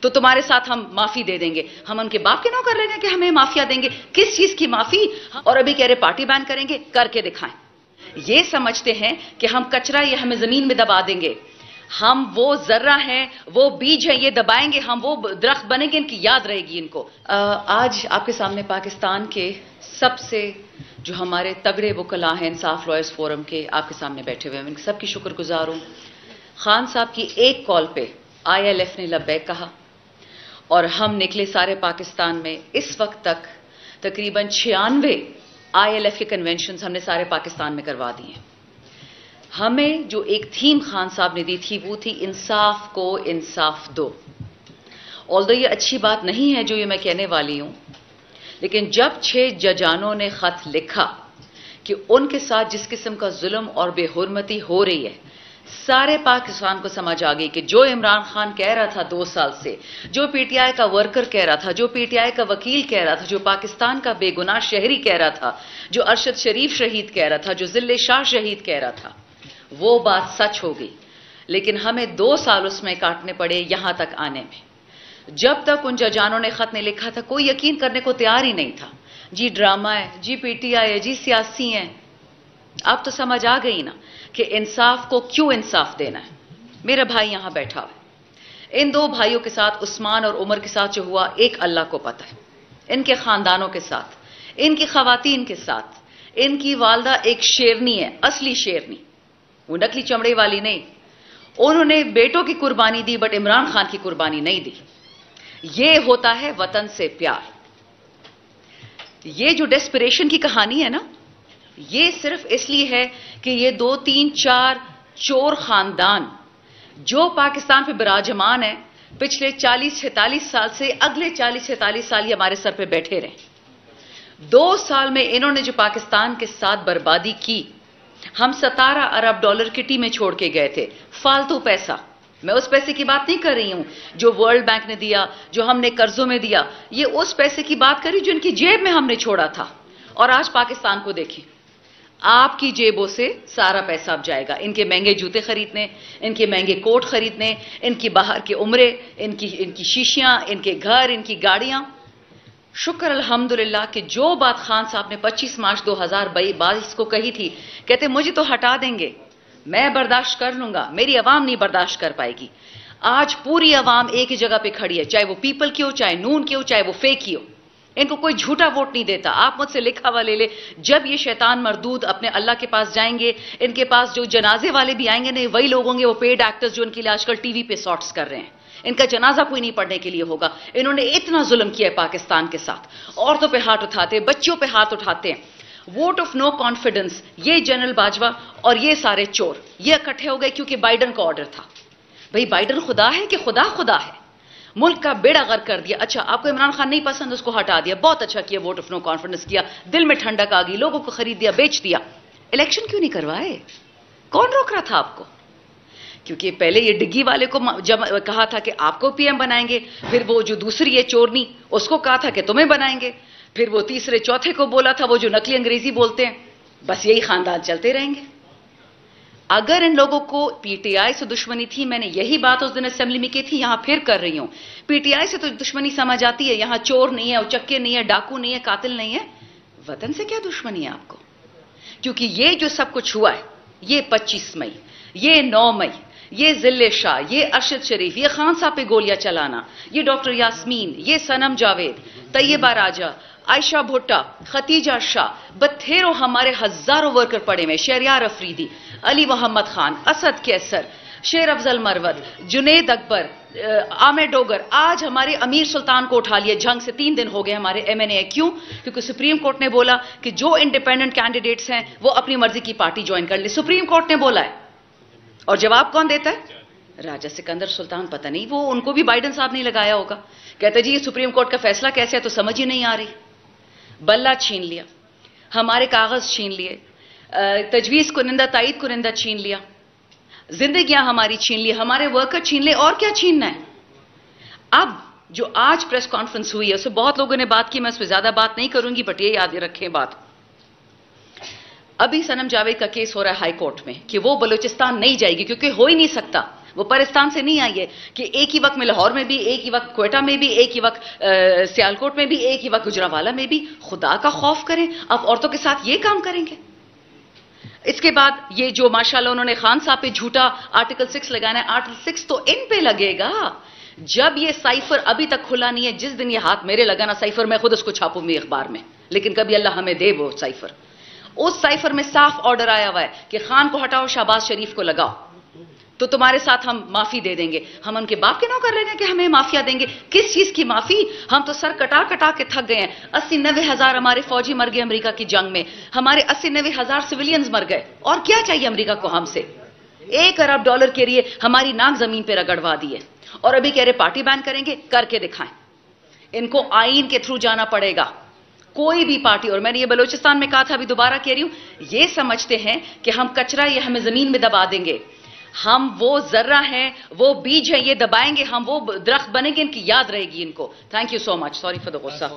तो तुम्हारे साथ हम माफी दे देंगे। हम उनके बाप के नौकर रहेंगे कि हमें माफिया देंगे? किस चीज की माफी? और अभी कह रहे पार्टी बैन करेंगे, करके दिखाएं। ये समझते हैं कि हम कचरा, ये हमें जमीन में दबा देंगे। हम वो जर्रा हैं, वो बीज हैं, ये दबाएंगे, हम वो दरख्त बनेंगे, इनकी याद रहेगी इनको। आज आपके सामने पाकिस्तान के सबसे जो हमारे तगड़े वकला हैं इंसाफ लॉयर्स फोरम के, आपके सामने बैठे हुए हैं। मैं सबकी शुक्रगुजार हूं। खान साहब की एक कॉल पे ILF ने लब्बैक कहा और हम निकले सारे पाकिस्तान में। इस वक्त तक तकरीबन 96 ILF के कन्वेंशन हमने सारे पाकिस्तान में करवा दिए हैं। हमें जो एक थीम खान साहब ने दी थी वो थी इंसाफ को इंसाफ दो। ऑल्दो ये अच्छी बात नहीं है जो ये मैं कहने वाली हूं, लेकिन जब 6 जजानों ने खत लिखा कि उनके साथ जिस किस्म का जुल्म और बेहुरमती हो रही है, सारे पाकिस्तान को समझ आ गई कि जो इमरान खान कह रहा था 2 साल से, जो PTI का वर्कर कह रहा था, जो PTI का वकील कह रहा था, जो पाकिस्तान का बेगुनाह शहरी कह रहा था, जो अरशद शरीफ शहीद कह रहा था, जो जिले शाह शहीद कह रहा था, वो बात सच हो गई। लेकिन हमें 2 साल उसमें काटने पड़े यहां तक आने में। जब तक उन जजानों ने खत नहीं लिखा था, कोई यकीन करने को तैयार ही नहीं था। जी ड्रामा है, जी PTI है, जी सियासी है। अब तो समझ आ गई ना कि इंसाफ को क्यों इंसाफ देना है। मेरा भाई यहां बैठा हुआ है, इन 2 भाइयों के साथ, उस्मान और उमर के साथ जो हुआ, एक अल्लाह को पता है। इनके खानदानों के साथ, इनकी खवातीन के साथ, इनकी वालदा एक शेरनी है, असली शेरनी, वो नकली चमड़े वाली नहीं। उन्होंने बेटों की कुर्बानी दी, बट इमरान खान की कुर्बानी नहीं दी। ये होता है वतन से प्यार। ये जो डेस्परेशन की कहानी है ना, ये सिर्फ इसलिए है कि ये 2, 3, 4 चोर खानदान जो पाकिस्तान पे विराजमान है पिछले 40-46 साल से, अगले 40-46 साल ये हमारे सर पे बैठे रहे। 2 साल में इन्होंने जो पाकिस्तान के साथ बर्बादी की, हम 17 अरब डॉलर किटी में छोड़ के गए थे, फालतू पैसा। मैं उस पैसे की बात नहीं कर रही हूं जो वर्ल्ड बैंक ने दिया, जो हमने कर्जों में दिया। ये उस पैसे की बात करी जो इनकी जेब में हमने छोड़ा था। और आज पाकिस्तान को देखें, आपकी जेबों से सारा पैसा अब जाएगा इनके महंगे जूते खरीदने, इनके महंगे कोट खरीदने, इनकी बाहर के उम्रे, इनकी शीशियां, इनके घर, इनकी गाड़ियां। शुक्र अल्हम्दुलिल्लाह कि जो बात खान साहब ने 25 मार्च 2022 को कही थी, कहते मुझे तो हटा देंगे, मैं बर्दाश्त कर लूंगा, मेरी अवाम नहीं बर्दाश्त कर पाएगी। आज पूरी अवाम एक ही जगह पे खड़ी है, चाहे वो पीपल की हो, चाहे नून की हो, चाहे वो फेक की हो। इनको कोई झूठा वोट नहीं देता। आप मुझसे लिखा हुआ ले ले, जब ये शैतान मरदूद अपने अल्लाह के पास जाएंगे, इनके पास जो जनाजे वाले भी आएंगे नहीं, वही लोग होंगे, वो पेड एक्टर्स जो इनके लिए आजकल टीवी पे शॉर्ट्स कर रहे हैं। इनका जनाजा कोई नहीं पढ़ने के लिए होगा। इन्होंने इतना जुल्म किया है पाकिस्तान के साथ। औरतों पे हाथ उठाते हैं, बच्चियों पे हाथ उठाते हैं। वोट ऑफ नो कॉन्फिडेंस, ये जनरल बाजवा और ये सारे चोर ये इकट्ठे हो गए क्योंकि बाइडन का ऑर्डर था। भाई बाइडन खुदा है कि खुदा खुदा है? मुल्क का बेड़ा गर्क कर दिया। अच्छा, आपको इमरान खान नहीं पसंद, उसको हटा दिया, बहुत अच्छा किया, वोट ऑफ नो कॉन्फिडेंस किया, दिल में ठंडक आ गई, लोगों को खरीद दिया, बेच दिया। इलेक्शन क्यों नहीं करवाए? कौन रोक रहा था आपको? क्योंकि पहले ये डिग्गी वाले को जब कहा था कि आपको PM बनाएंगे, फिर वो जो दूसरी है चोरनी, उसको कहा था कि तुम्हें बनाएंगे, फिर वो तीसरे चौथे को बोला था, वो जो नकली अंग्रेजी बोलते हैं। बस यही खानदान चलते रहेंगे। अगर इन लोगों को PTI से दुश्मनी थी, मैंने यही बात उस दिन असेंबली में की थी, यहां फिर कर रही हूं। PTI से तो दुश्मनी समझ आती है, यहां चोर नहीं है, उचक्के नहीं है, डाकू नहीं है, कातिल नहीं है। वतन से क्या दुश्मनी है आपको? क्योंकि ये जो सब कुछ हुआ है, ये 25 मई, ये 9 मई, ये जिले शाह, ये अरशद शरीफ, ये खान साहब पे गोलियां चलाना, ये डॉक्टर यास्मीन, ये सनम जावेद, तैयबा राजा, आयशा भुट्टा, खतीजा शाह, बथेरों हमारे हजारों वर्कर पड़े में, शहरियार अफरीदी, अली मोहम्मद खान, असद कैसर, शेर अफजल मरवत, जुनेद अकबर, आमिर डोगर। आज हमारे अमीर सुल्तान को उठा लिया जंग से, 3 दिन हो गए हमारे MNA। क्यों? क्योंकि सुप्रीम कोर्ट ने बोला कि जो इंडिपेंडेंट कैंडिडेट्स हैं वो अपनी मर्जी की पार्टी ज्वाइन कर ले। सुप्रीम कोर्ट ने बोला है। और जवाब कौन देता है? राजा सिकंदर सुल्तान। पता नहीं वो, उनको भी बाइडन साहब नहीं लगाया होगा। कहते जी ये सुप्रीम कोर्ट का फैसला कैसे है, तो समझ ही नहीं आ रही। बल्ला छीन लिया, हमारे कागज छीन लिए, तजवीज कुनिंदा, तायद कुनिंदा छीन लिया, जिंदगियां हमारी छीन ली, हमारे वर्कर छीन ले, और क्या छीनना है? अब जो आज प्रेस कॉन्फ्रेंस हुई है उसमें बहुत लोगों ने बात की, मैं उस पर ज्यादा बात नहीं करूंगी, बट ये याद रखें बात, अभी सनम जावेद का केस हो रहा है हाई कोर्ट में कि वो बलूचिस्तान नहीं जाएगी क्योंकि हो ही नहीं सकता। वो पाकिस्तान से नहीं आई है कि एक ही वक्त में लाहौर में भी, एक ही वक्त क्वेटा में भी, एक ही वक्त सियालकोट में भी, एक ही वक्त गुजरावाला में भी। खुदा का खौफ करें, आप औरतों के साथ ये काम करेंगे। इसके बाद ये जो माशाल्लाह उन्होंने खान साहब पे झूठा आर्टिकल 6 लगाना है, आर्टिकल 6 तो इन पे लगेगा। जब ये साइफर अभी तक खुला नहीं है, जिस दिन ये हाथ मेरे लगा ना साइफर, मैं खुद उसको छापूंगी अखबार में, लेकिन कभी अल्लाह हमें दे वो साइफर। उस साइफर में साफ ऑर्डर आया हुआ है कि खान को हटाओ, शहबाज शरीफ को लगाओ, तो तुम्हारे साथ हम माफी दे देंगे। हम उनके बाप के नौकर रहेंगे कि हमें माफिया देंगे? किस चीज की माफी? हम तो सर कटा कटा के थक गए हैं। 80-90 हजार हमारे फौजी मर गए अमेरिका की जंग में, हमारे 80-90 हजार सिविलियंस मर गए, और क्या चाहिए अमेरिका को हमसे? $1 अरब के लिए हमारी नाक जमीन पे रगड़वा दी है, और अभी कह रहे पार्टी बैन करेंगे। करके दिखाएं। इनको आईन के थ्रू जाना पड़ेगा, कोई भी पार्टी। और मैंने ये बलूचिस्तान में कहा था, अभी दोबारा कह रही हूं, ये समझते हैं कि हम कचरा ये हमें जमीन में दबा देंगे। हम वो जर्रा हैं, वो बीज हैं, ये दबाएंगे हम, वो दरख्त बनेंगे, इनकी याद रहेगी इनको। Thank you so much. Sorry for the गुस्सा।